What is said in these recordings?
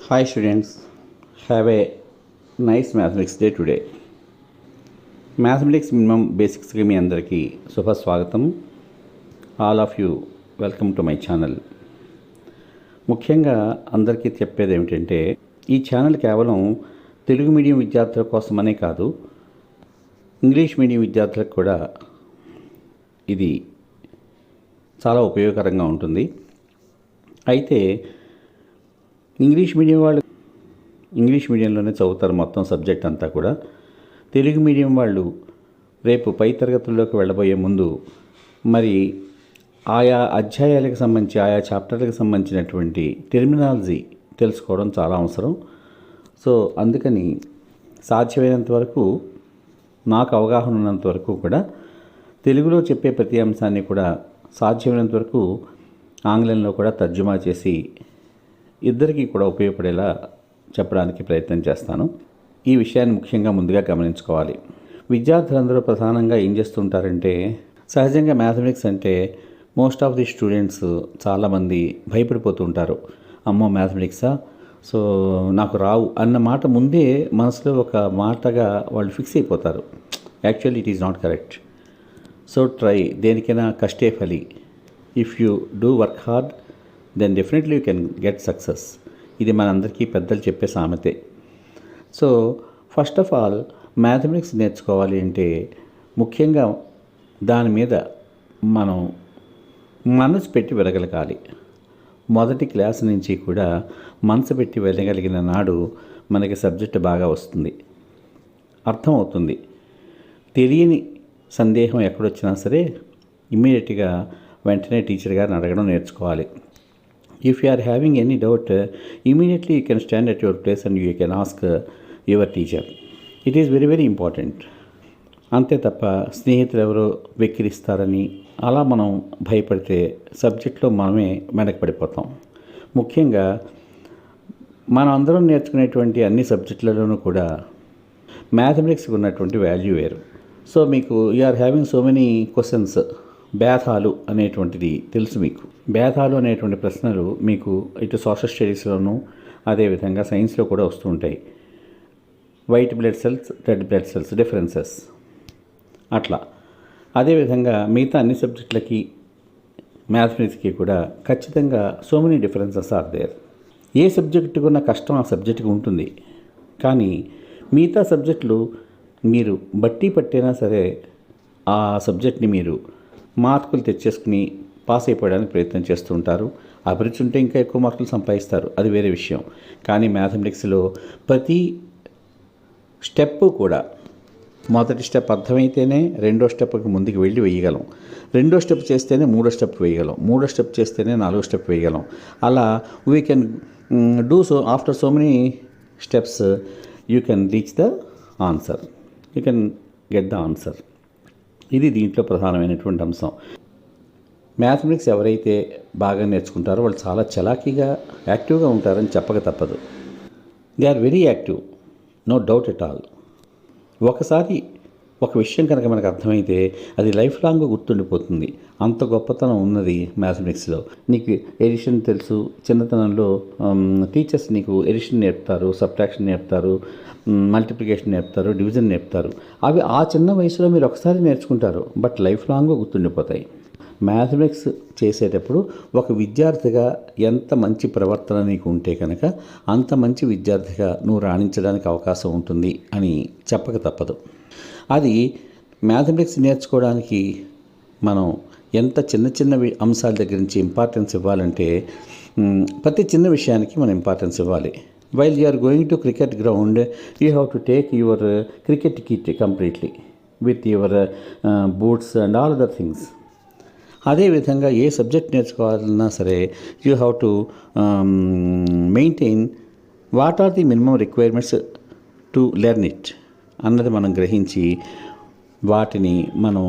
Hi students, have a nice mathematics day today. Mathematics minimum బేసిక్స్కి మీ అందరికీ శుభస్వాగతం. All of you welcome to my channel. ముఖ్యంగా అందరికీ చెప్పేది ఏమిటంటే, ఈ ఛానల్ కేవలం తెలుగు మీడియం విద్యార్థుల కోసమనే కాదు, ఇంగ్లీష్ మీడియం విద్యార్థులకు కూడా ఇది చాలా ఉపయోగకరంగా ఉంటుంది. అయితే ఇంగ్లీష్ మీడియం వాళ్ళు ఇంగ్లీష్ మీడియంలోనే చదువుతారు మొత్తం సబ్జెక్ట్ అంతా కూడా. తెలుగు మీడియం వాళ్ళు రేపు పై తరగతుల్లోకి వెళ్ళబోయే ముందు మరి ఆయా అధ్యాయాలకు సంబంధించి ఆయా చాప్టర్లకు సంబంధించినటువంటి టెర్మినాలజీ తెలుసుకోవడం చాలా అవసరం. సో అందుకని సాధ్యమైనంత వరకు, నాకు అవగాహన ఉన్నంత వరకు కూడా తెలుగులో చెప్పే ప్రతి అంశాన్ని కూడా సాధ్యమైనంత వరకు ఆంగ్లంలో కూడా తర్జుమా చేసి ఇద్దరికీ కూడా ఉపయోగపడేలా చెప్పడానికి ప్రయత్నం చేస్తాను. ఈ విషయాన్ని ముఖ్యంగా ముందుగా గమనించుకోవాలి. విద్యార్థులందరూ ప్రధానంగా ఏం చేస్తుంటారంటే, సహజంగా మ్యాథమెటిక్స్ అంటే మోస్ట్ ఆఫ్ ది స్టూడెంట్స్ చాలామంది భయపడిపోతూ ఉంటారు. అమ్మో మ్యాథమెటిక్సా, సో నాకు రావు అన్న మాట ముందే మనసులో ఒక మాటగా వాళ్ళు ఫిక్స్ అయిపోతారు. Actually it is not correct. So try, దేనికైనా కష్టే ఫలి. If you do work hard then definitely you can get success. ఇది మనందరికీ పెద్దలు చెప్పే సామెతే. So first of all mathematics నేర్చుకోవాలి అంటే ముఖ్యంగా దాని మీద మనం మనసు పెట్టి వెళ్ళగలగాలి. మొదటి క్లాస్ నుంచి కూడా మనసు పెట్టి వెళ్ళగలిగిన నాడు మనకి సబ్జెక్ట్ బాగా వస్తుంది, అర్థమవుతుంది. తెలియని సందేహం ఎక్కడొచ్చినా సరే ఇమ్మీడియట్గా వెంటనే టీచర్ గారిని అడగడం నేర్చుకోవాలి. If you are having any doubt, immediately you can stand at your place and you can ask your teacher. It is very very important. అంతే తప్ప స్నేహితులు ఎవరో వెక్కిరిస్తారని అలా మనం భయపడితే సబ్జెక్ట్లో మనమే వెనకపడిపోతాం. ముఖ్యంగా మనం అందరం నేర్చుకునేటువంటి అన్ని సబ్జెక్టులలోనూ కూడా మ్యాథమెటిక్స్కి ఉన్నటువంటి వాల్యూ వేరు. సో మీకు you are having so many questions. భేదాలు అనేటువంటిది తెలుసు మీకు. భేదాలు అనేటువంటి ప్రశ్నలు మీకు ఇటు సోషల్ స్టడీస్లోనూ అదేవిధంగా సైన్స్లో కూడా వస్తూ ఉంటాయి. White blood cells, red blood cells differences అట్లా. అదేవిధంగా మిగతా అన్ని సబ్జెక్టులకి మ్యాథమెటిక్స్కి కూడా ఖచ్చితంగా so many differences are there. ఏ సబ్జెక్టుకు ఉన్న కష్టం ఆ సబ్జెక్టుకు ఉంటుంది, కానీ మిగతా సబ్జెక్టులు మీరు బట్టి పట్టైనా సరే ఆ సబ్జెక్ట్ని మీరు మార్కులు తెచ్చేసుకుని పాస్ అయిపోవడానికి ప్రయత్నం చేస్తూ ఉంటారు. అభిరుచి ఉంటే ఇంకా ఎక్కువ మార్కులు సంపాదిస్తారు, అది వేరే విషయం. కానీ మ్యాథమెటిక్స్లో ప్రతి స్టెప్ కూడా మొదటి స్టెప్ అర్థమైతేనే రెండో స్టెప్కి ముందుకు వెళ్ళి వేయగలం, రెండో స్టెప్ చేస్తేనే మూడో స్టెప్ వేయగలం, మూడో స్టెప్ చేస్తేనే నాలుగో స్టెప్ వేయగలం. అలా we can do so after so many steps you can reach the answer, you can get the answer. ఇది దీంట్లో ప్రధానమైనటువంటి అంశం. మ్యాథమెటిక్స్ ఎవరైతే బాగా నేర్చుకుంటారో వాళ్ళు చాలా చలాకీగా యాక్టివ్గా ఉంటారని చెప్పక తప్పదు. They are very active, no doubt at all. ఒకసారి ఒక విషయం కనుక మనకు అర్థమైతే అది లైఫ్ లాంగ్ గుర్తుండిపోతుంది. అంత గొప్పతనం ఉన్నది మ్యాథమెటిక్స్లో. నీకు ఎడిషన్ తెలుసు, చిన్నతనంలో టీచర్స్ నీకు ఎడిషన్ నేర్పుతారు, సబ్ట్రాక్షన్ నేర్పుతారు, మల్టిప్లికేషన్ నేర్పుతారు, డివిజన్ నేర్పుతారు. అవి ఆ చిన్న వయసులో మీరు ఒకసారి నేర్చుకుంటారు, బట్ లైఫ్ లాంగ్ గుర్తుండిపోతాయి. మ్యాథమెటిక్స్ చేసేటప్పుడు ఒక విద్యార్థిగా ఎంత మంచి ప్రవర్తన నీకు ఉంటే కనుక అంత మంచి విద్యార్థిగా నువ్వు రాణించడానికి అవకాశం ఉంటుంది అని చెప్పక తప్పదు. అది మ్యాథమెటిక్స్ నేర్చుకోవడానికి మనం ఎంత చిన్న చిన్న అంశాల దగ్గర నుంచి ఇంపార్టెన్స్ ఇవ్వాలంటే ప్రతి చిన్న విషయానికి మనం ఇంపార్టెన్స్ ఇవ్వాలి. While you are going to cricket ground, you have to take your cricket kit completely with your boots and all other things. అదేవిధంగా ఏ సబ్జెక్ట్ నేర్చుకోవాలన్నా సరే you have to maintain what are the minimum requirements to learn it అన్నది మనం గ్రహించి వాటిని మనం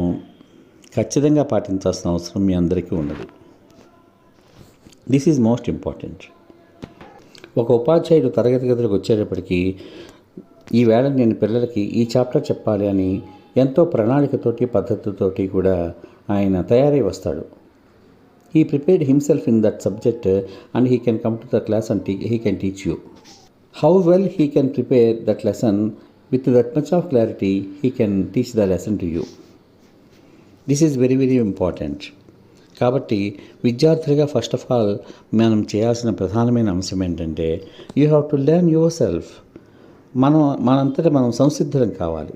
ఖచ్చితంగా పాటించాల్సిన అవసరం మీ అందరికీ ఉన్నది. This is most important. ఒక ఉపాధ్యాయుడు తరగతి గదిలోకి వచ్చేటప్పటికి ఈవేళ నేను పిల్లలకి ఈ చాప్టర్ చెప్పాలి అని ఎంతో ప్రణాళికతోటి పద్ధతితోటి కూడా ఆయన తయారై వస్తాడు. He prepared himself in that subject and he can come to the class and he can teach you. how well he can prepare that lesson with that much of clarity he can teach the lesson to you. This is very very important. కాబట్టి విద్యార్థులుగా first of all మనం చేయాల్సిన ప్రధానమైన అంశం ఏంటంటే you have to learn yourself. మనంతటా మనం సంసిద్ధులం కావాలి.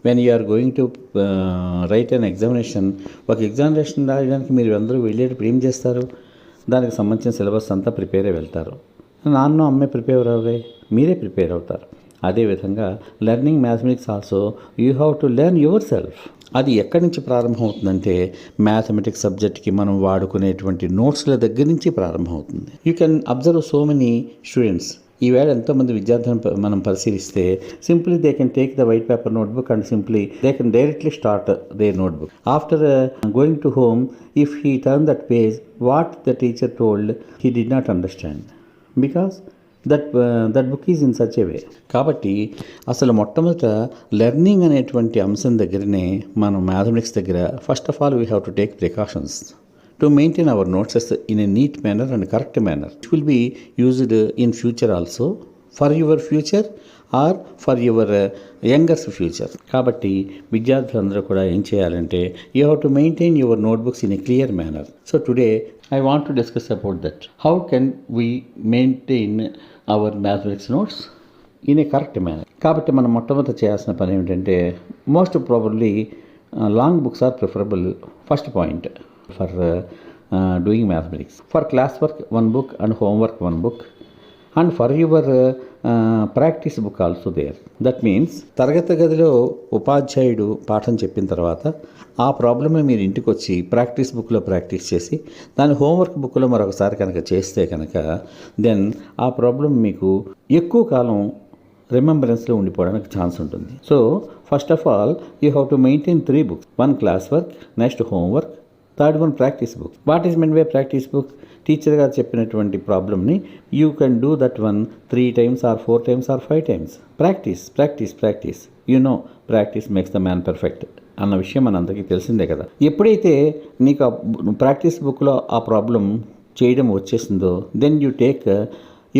When you are going to write an examination, ఒక ఎగ్జామినేషన్ రాయడానికి మీరు అందరూ వెళ్ళేటప్పుడు ఏం చేస్తారు? దానికి సంబంధించిన సిలబస్ అంతా ప్రిపేర్ అయి వెళ్తారు. నాన్న అమ్మే ప్రిపేర్ అవరే, మీరే ప్రిపేర్ అవుతారు. అదేవిధంగా learning mathematics also you have to learn your self. అది ఎక్కడి నుంచి ప్రారంభమవుతుందంటే మ్యాథమెటిక్స్ సబ్జెక్ట్కి మనం వాడుకునేటువంటి నోట్స్ల దగ్గర నుంచి ప్రారంభమవుతుంది. You can observe so many students. ఈవేళ ఎంతోమంది విద్యార్థులను మనం పరిశీలిస్తే simply they can take the white paper notebook and simply they can directly start their notebook. After going to home, if he turn that page, what the teacher told he did not understand because that book is in such a way. కాబట్టి అసలు మొట్టమొదట learning అనేటువంటి అంశం దగ్గరనే మనం mathematics దగ్గర first of all we have to take precautions to maintain our notes in a neat manner and correct manner. It will be used in future also, for your future or for your younger future. కాబట్టి విద్యార్థులందరూ కూడా ఏం చేయాలంటే you have to maintain your notebooks in a clear manner. So today I want to discuss about that. How can we maintain our mathematics notes in a correct manner? కాబట్టి మనం మొట్టమొదట చేయాల్సిన పని ఏమిటంటే most probably long books are preferable. First point for doing mathematics. For classwork one book and homework one book, and for your practice book also there. That means తరగతి గదిలో ఉపాధ్యాయుడు పాఠం చెప్పిన తర్వాత ఆ ప్రాబ్లమ్ని మీరు ఇంటికి వచ్చి ప్రాక్టీస్ బుక్లో ప్రాక్టీస్ చేసి దాని హోంవర్క్ బుక్లో మరొకసారి కనుక చేస్తే కనుక దెన్ ఆ ప్రాబ్లం మీకు ఎక్కువ కాలం రిమెంబరెన్స్లో ఉండిపోవడానికి ఛాన్స్ ఉంటుంది. So first of all you have to maintain 3 books. 1 class work, next homework, third one practice book. What is men by practice book? Teacher గారు చెప్పినటువంటి ప్రాబ్లమ్ని you can do that one 3 times or 4 times or 5 times. Practice practice practice. You know practice makes the man perfect అన్న విషయం మనందరికీ తెలిసిందే కదా. ఎప్పుడైతే నీకు ప్రాక్టీస్ బుక్లో ఆ ప్రాబ్లం చేయడం వచ్చేసిందో then you take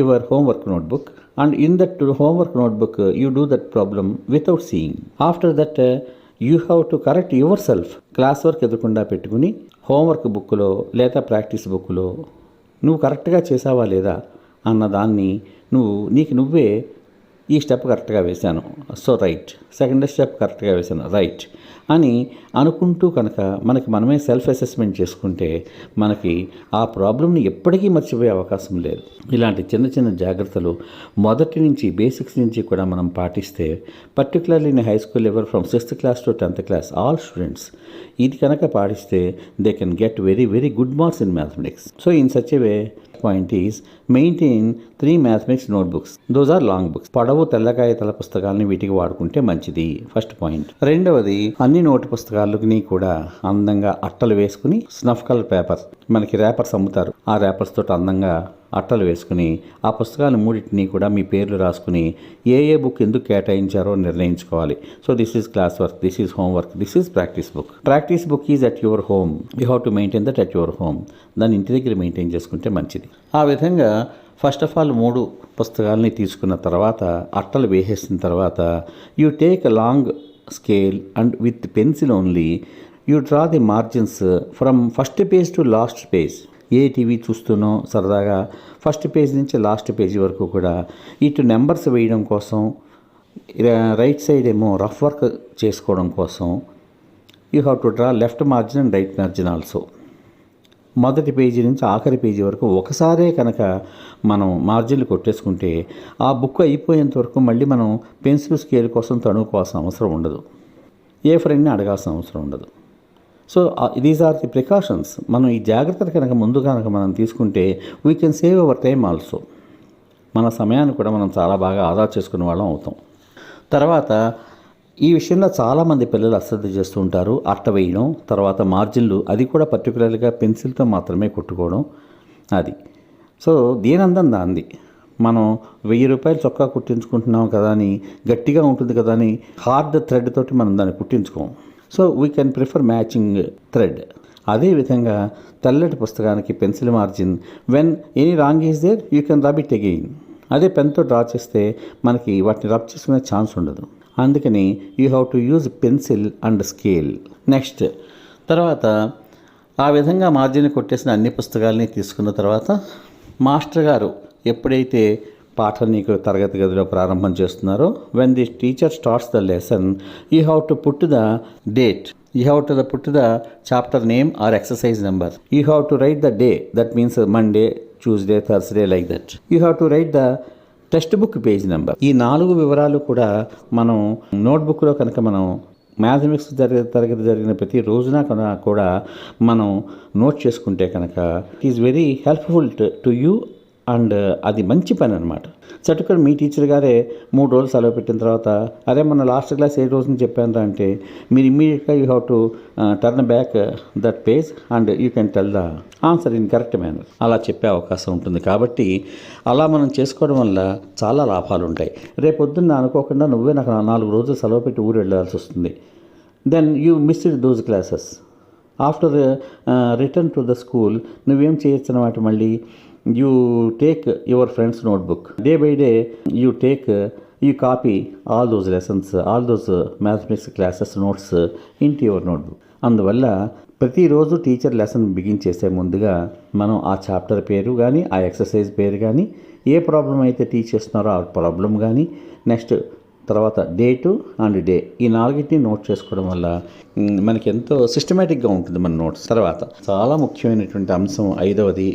your homework notebook and in that homework notebook you do that problem without seeing. After that you have to correct yourself. Class work ఎదురకుండా పెట్టుకుని హోంవర్క్ బుక్లో లేదా ప్రాక్టీస్ బుక్లో నువ్వు కరెక్ట్గా చేసావా లేదా అన్నదాన్ని నీకు నువ్వే ఈ స్టెప్ కరెక్ట్గా వేశాను, సో రైట్, సెకండ్ స్టెప్ కరెక్ట్గా వేశాను, రైట్ అని అనుకుంటూ కనుక మనమే సెల్ఫ్ అసెస్మెంట్ చేసుకుంటే మనకి ఆ ప్రాబ్లమ్ని ఎప్పటికీ మర్చిపోయే అవకాశం లేదు. ఇలాంటి చిన్న చిన్న జాగ్రత్తలు మొదటి నుంచి బేసిక్స్ నుంచి కూడా మనం పాటిస్తే particularly in high school level from 6th class to 10th class all students ఇది కనుక పాటిస్తే they can get very very good marks in mathematics. So in such a way point is maintain 3 mathematics notebooks. Those are long books. పొడవు తెల్లకాయతల పుస్తకాలని వీటికి వాడుకుంటే మంచిది, first point. రెండవది అన్ని note పుస్తకాలని కూడా అందంగా అట్టలు వేసుకుని స్నఫ్ కలర్ పేపర్, మనకి ర్యాపర్స్ అమ్ముతారు, ఆ ర్యాపర్స్ తోటి అందంగా అట్టలు వేసుకుని ఆ పుస్తకాలు మూడింటిని కూడా మీ పేర్లు రాసుకుని ఏ బుక్ ఎందుకు కేటాయించారో నిర్ణయించుకోవాలి. So this is class work, this is homework, this is practice book. Practice book is at your home. You have to maintain that at your home. దాన్ని ఇంటి దగ్గర మెయింటైన్ చేసుకుంటే మంచిది. ఆ విధంగా ఫస్ట్ ఆఫ్ ఆల్ 3 పుస్తకాలని తీసుకున్న తర్వాత అట్టలు వేసేసిన తర్వాత you take a long scale and with pencil only you draw the margins from first page to last page. ఏ టీవీ చూస్తూనో సరదాగా ఫస్ట్ పేజ్ నుంచి లాస్ట్ పేజీ వరకు కూడా ఇటు నెంబర్స్ వేయడం కోసం, రైట్ సైడ్ ఏమో రఫ్ వర్క్ చేసుకోవడం కోసం you have to draw left margin and right margin also. మొదటి పేజీ నుంచి ఆఖరి పేజీ వరకు ఒకసారే కనుక మనం మార్జిన్లు కొట్టేసుకుంటే ఆ బుక్ అయిపోయేంత వరకు మళ్ళీ మనం పెన్సిల్ స్కేల్ కోసం తణుకోవాల్సిన అవసరం ఉండదు, ఏ ఫ్రెండ్ని అడగాల్సిన అవసరం ఉండదు. So these are the precautions. మనం ఈ జాగ్రత్తలు కనుక ముందు కనుక మనం తీసుకుంటే we can save our time also. మన సమయాన్ని కూడా మనం చాలా బాగా ఆదా చేసుకునే వాళ్ళం అవుతాం. తర్వాత ఈ విషయంలో చాలామంది పిల్లలు అశ్రద్ధ చేస్తూ ఉంటారు. అట్ట వేయడం, తర్వాత మార్జిన్లు, అది కూడా పర్టికులర్గా పెన్సిల్తో మాత్రమే కొట్టుకోవడం. అది సో దీనందం దాంది. మనం 1000 రూపాయలు చొక్కా కుట్టించుకుంటున్నాం కదా అని, గట్టిగా ఉంటుంది కదా అని హార్డ్ థ్రెడ్ తోటి మనం దాన్ని కుట్టించుకోం. So we can prefer matching thread. అదేవిధంగా తెల్లటి పుస్తకానికి pencil margin, when any wrong is there you can rub it again. అదే పెన్తో డ్రా చేస్తే మనకి వాటిని రబ్ చేసుకునే ఛాన్స్ ఉండదు. అందుకని you have to use pencil and scale. Next తర్వాత ఆ విధంగా మార్జిన్ కొట్టేసిన అన్ని పుస్తకాలని తీసుకున్న తర్వాత మాస్టర్ గారు ఎప్పుడైతే పాఠం నీకు తరగతి గదిలో ప్రారంభం చేస్తున్నారో, when the teacher starts the lesson you have to put the date, you have to put the chapter name or exercise number. You have to write the day, that means Monday, Tuesday, Thursday, like that. You have to write the text book page number. ఈ 4 వివరాలు కూడా మనం నోట్బుక్లో కనుక మనం mathematics తరగతి జరిగిన ప్రతి రోజున కూడా మనం నోట్ చేసుకుంటే కనుక it is very helpful to you and అది మంచి పని అనమాట. చటుకొని మీ టీచర్ గారే 3 రోజులు సెలవు పెట్టిన తర్వాత అరే మన లాస్ట్ క్లాస్ 7 రోజులు చెప్పాను అంటే మీరు ఇమ్మీడియట్గా you have to turn back that page and you can tell the answer in correct manner. అలా చెప్పే అవకాశం ఉంటుంది. కాబట్టి అలా మనం చేసుకోవడం వల్ల చాలా లాభాలు ఉంటాయి. రేపొద్దున్న అనుకోకుండా నువ్వే నాకు 4 రోజులు సెలవు పెట్టి ఊరు వెళ్ళాల్సి వస్తుంది. Then you missed those classes. After return to the school నువ్వేం చేయొచ్చు అన్నమాట, మళ్ళీ you take your friend's notebook. Day by day you copy all those lessons, all those mathematics classes notes into your notebook. అందువల్ల ప్రతిరోజు teacher lesson begin చేసే ముందుగా మనం ఆ చాప్టర్ పేరు కానీ ఆ ఎక్సర్సైజ్ పేరు కానీ ఏ ప్రాబ్లం అయితే టీచ్ చేస్తున్నారో ఆ ప్రాబ్లం కానీ నెక్స్ట్ తర్వాత డేటు అండ్ డే ఈ 4టిని నోట్ చేసుకోవడం వల్ల మనకి ఎంతో సిస్టమేటిక్గా ఉంటుంది మన నోట్స్. తర్వాత చాలా ముఖ్యమైనటువంటి అంశం 5వది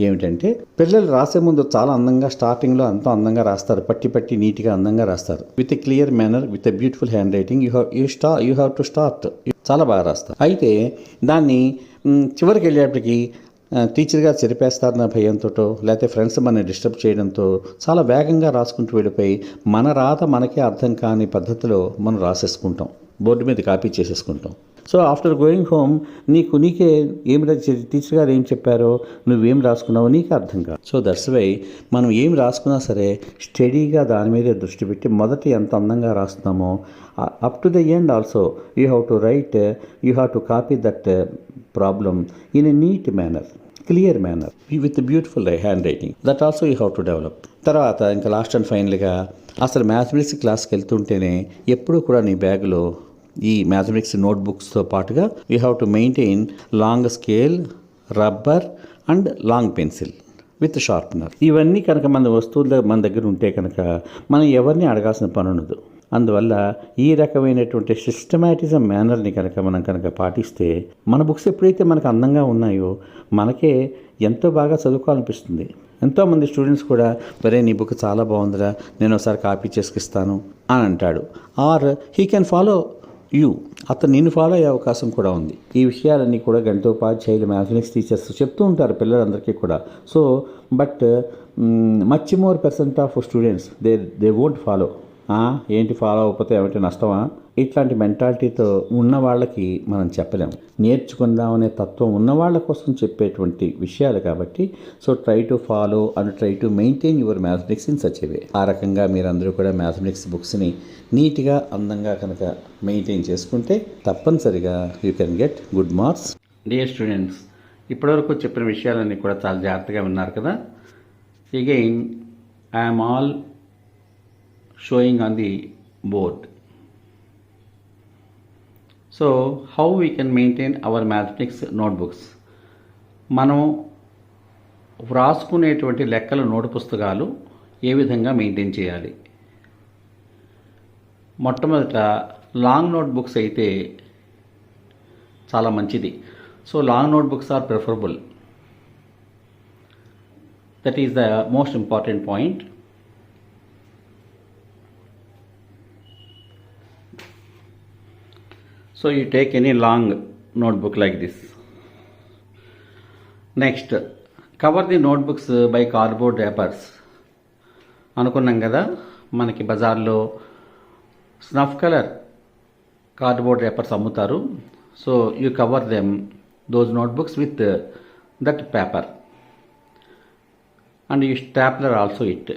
ఏమిటంటే పిల్లలు రాసే ముందు చాలా అందంగా స్టార్టింగ్లో ఎంతో అందంగా రాస్తారు, పట్టి నీట్గా అందంగా రాస్తారు. With a clear manner, with a beautiful hand writing you have to start. చాలా బాగా రాస్తారు. అయితే దాన్ని చివరికి వెళ్ళేప్పటికి టీచర్ గారు చెరిపేస్తారన్న భయంతో లేకపోతే ఫ్రెండ్స్ మనని డిస్టర్బ్ చేయడంతో చాలా వేగంగా రాసుకుంటూ వెళ్ళిపోయి మన రాత మనకే అర్థం కాని పద్ధతిలో మనం రాసేసుకుంటాం, బోర్డు మీద కాపీ చేసేసుకుంటాం. సో ఆఫ్టర్ గోయింగ్ హోమ్ నీకే ఏం టీచర్ గారు ఏం చెప్పారో నువ్వేం రాసుకున్నావో నీకు అర్థం కాదు. సో దట్స్ వై మనం ఏం రాసుకున్నా సరే స్టడీగా దాని మీదే దృష్టి పెట్టి మొదటి ఎంత అందంగా రాస్తున్నామో up to the end also you have to write, you have to copy that problem in a neat manner, clear manner with beautiful handwriting. That also you have to develop. తర్వాత ఇంకా last and ఫైనల్గా అసలు mathematics క్లాస్కి వెళ్తుంటేనే ఎప్పుడూ కూడా నీ బ్యాగ్లో ఈ మ్యాథమెటిక్స్ నోట్బుక్స్తో పాటుగా you have to maintain long scale, rubber and long pencil with sharpener. ఇవన్నీ కనుక మన వస్తువులు మన దగ్గర ఉంటే కనుక మనం ఎవరిని అడగాల్సిన పని ఉండదు. అందువల్ల ఈ రకమైనటువంటి సిస్టమాటిజం మేనర్ని మనం పాటిస్తే మన బుక్స్ ఎప్పుడైతే మనకు అందంగా ఉన్నాయో మనకే ఎంతో బాగా చదువుకోవాలనిపిస్తుంది. ఎంతోమంది స్టూడెంట్స్ కూడా వరే నీ బుక్ చాలా బాగుందిరా, నేను ఒకసారి కాపీ చేసుకిస్తాను అని అంటాడు. Or he can follow you, అతను నిన్ను ఫాలో అయ్యే అవకాశం కూడా ఉంది. ఈ విషయాలన్నీ కూడా గణితోపాధ్యాయులు, మ్యాథమెటిక్స్ టీచర్స్ చెప్తూ ఉంటారు పిల్లలందరికీ కూడా. So but much more % of students they won't follow. ఏంటి ఫాలో అవ్వకపోతే ఏమిటి నష్టమా, ఇట్లాంటి మెంటాలిటీతో ఉన్న వాళ్ళకి మనం చెప్పలేము. నేర్చుకుందామనే తత్వం ఉన్న వాళ్ళ కోసం చెప్పేటువంటి విషయాలు కాబట్టి so try to follow and try to maintain your mathematics in such a way. ఆ రకంగా మీరందరూ కూడా మ్యాథమెటిక్స్ బుక్స్ని నీట్గా అందంగా కనుక మెయింటైన్ చేసుకుంటే తప్పనిసరిగా you can get good marks. Dear students, ఇప్పటివరకు చెప్పిన విషయాలన్నీ కూడా చాలా జాగ్రత్తగా విన్నారు కదా. Again I'm all showing on the board. So how we can maintain our mathematics notebooks? మనం వ్రాసుకునేటువంటి లెక్కల నోటు పుస్తకాలు ఏ విధంగా మెయింటైన్ చేయాలి? మొట్టమొదట లాంగ్ నోట్బుక్స్ అయితే చాలా మంచిది. So long notebooks are preferable. That is the most important point. So you take any long notebook like this. Next, cover the notebooks by cardboard wrappers. అనుకున్నాం కదా మనకి బజార్లో స్నఫ్ కలర్ కార్డ్బోర్డ్ రేపర్స్ అమ్ముతారు. So you cover them those notebooks with that paper and you stapler also it.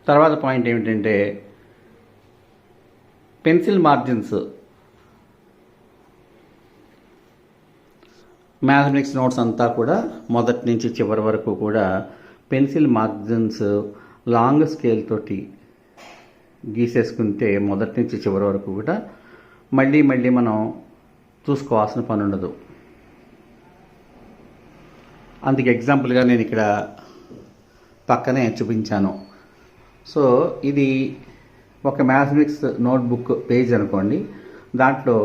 తర్వాత point ఏమిటంటే pencil margins, mathematics notes అంతా కూడా మొదటి నుంచి చివరి వరకు కూడా పెన్సిల్ మార్జిన్స్ లాంగ్ స్కేల్ తోటి గీసేసుకుంటే మొదటి నుంచి చివరి వరకు కూడా మళ్ళీ మనం చూసుకోవాల్సిన పని ఉండదు. అందుకు ఎగ్జాంపుల్గా నేను ఇక్కడ పక్కనే చూపించాను. సో ఇది ఒక మ్యాథమెటిక్స్ నోట్బుక్ పేజ్ అనుకోండి. దాంట్లో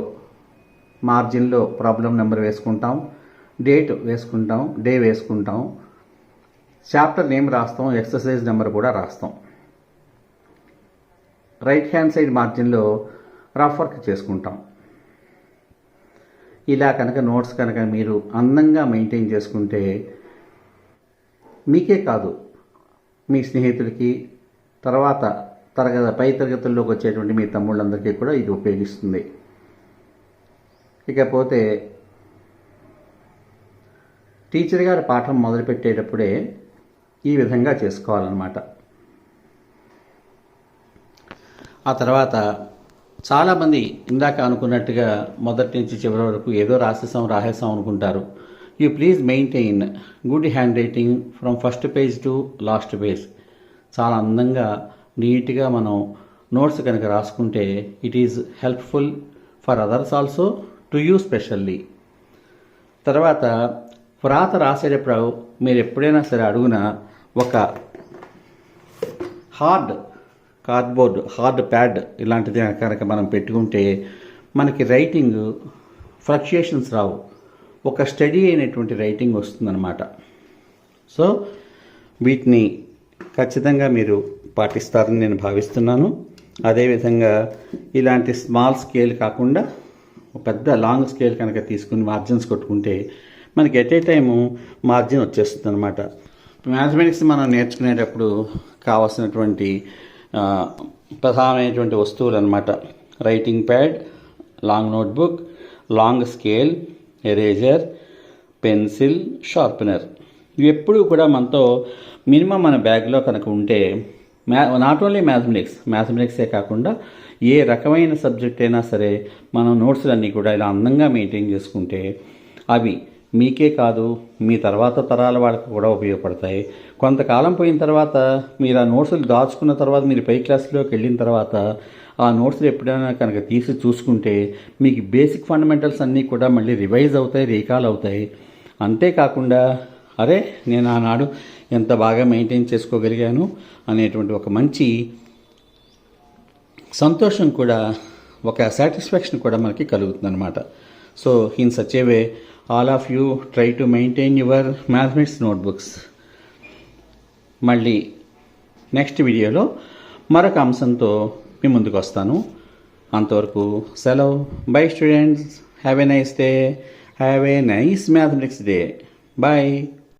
మార్జిన్లో ప్రాబ్లం నెంబర్ వేసుకుంటాం, డేట్ వేసుకుంటాం, డే వేసుకుంటాం, చాప్టర్ నేమ్ రాస్తాం, ఎక్సర్సైజ్ నెంబర్ కూడా రాస్తాం. రైట్ హ్యాండ్ సైడ్ మార్జిన్లో రఫ్ వర్క్ చేసుకుంటాం. ఇలా కనుక నోట్స్ కనుక మీరు అందంగా మెయింటైన్ చేసుకుంటే మీకే కాదు, మీ స్నేహితులకి, తర్వాత పై తరగతుల్లోకి వచ్చేటువంటి మీ తమ్ముళ్ళందరికీ కూడా ఇది ఉపయోగిస్తుంది. ఇకపోతే టీచర్ గారి పాఠం మొదలుపెట్టేటప్పుడే ఈ విధంగా చేసుకోవాలన్నమాట. ఆ తర్వాత చాలామంది ఇందాక అనుకున్నట్టుగా మొదటి నుంచి చివరి వరకు ఏదో రాసేసాం అనుకుంటారు. You please maintain good hand writing from first page to last page. చాలా అందంగా నీట్గా మనం నోట్స్ కనుక రాసుకుంటే it is helpful for others also, to you specially. తర్వాత వ్రాత రాసేటప్పుడు మీరు ఎప్పుడైనా సరే అడుగున ఒక హార్డ్ ప్యాడ్ ఇలాంటిది కనుక మనం పెట్టుకుంటే మనకి రైటింగ్ ఫ్లక్చుయేషన్స్ రావు, ఒక స్టడీ అయినటువంటి రైటింగ్ వస్తుందన్నమాట. సో వీటిని ఖచ్చితంగా మీరు పాటిస్తారని నేను భావిస్తున్నాను. అదేవిధంగా ఇలాంటి స్మాల్ స్కేల్ కాకుండా పెద్ద లాంగ్ స్కేల్ కనుక తీసుకుని మార్జిన్స్ కొట్టుకుంటే మనకి ఎట్ ఏ టైము మార్జిన్ వచ్చేస్తుంది అనమాట. మ్యాథమెటిక్స్ మనం నేర్చుకునేటప్పుడు కావాల్సినటువంటి ప్రధానమైనటువంటి వస్తువులు అనమాట: writing pad, long notebook, long scale, eraser, pencil, sharpener. ఇవి ఎప్పుడూ కూడా మనతో మినిమం మన బ్యాగ్లో కనుక ఉంటే నాట్ ఓన్లీ మ్యాథమెటిక్సే కాకుండా ఏ రకమైన సబ్జెక్ట్ అయినా సరే మనం నోట్స్లన్నీ కూడా ఇలా అందంగా మెయింటైన్ చేసుకుంటే అవి మీకే కాదు, మీ తర్వాత తరాల వాళ్ళకి కూడా ఉపయోగపడతాయి. కొంతకాలం పోయిన తర్వాత మీరు ఆ నోట్స్లు దాచుకున్న తర్వాత మీరు పై క్లాస్లోకి వెళ్ళిన తర్వాత ఆ నోట్స్లు ఎప్పుడైనా కనుక తీసి చూసుకుంటే మీకు బేసిక్ ఫండమెంటల్స్ అన్నీ కూడా మళ్ళీ రివైజ్ అవుతాయి, రీకాల్ అవుతాయి. అంతేకాకుండా అరే నేను ఆనాడు ఎంత బాగా మెయింటైన్ చేసుకోగలిగాను అనేటువంటి ఒక మంచి సంతోషం కూడా, ఒక సాటిస్ఫాక్షన్ కూడా మనకి కలుగుతుంది అనమాట. So in such a way all of you try to maintain your mathematics notebooks. మళ్ళీ నెక్స్ట్ వీడియోలో మరొక అంశంతో మీ ముందుకు వస్తాను. అంతవరకు సెలవు. By students, have a nice day, have a nice mathematics day. Bye.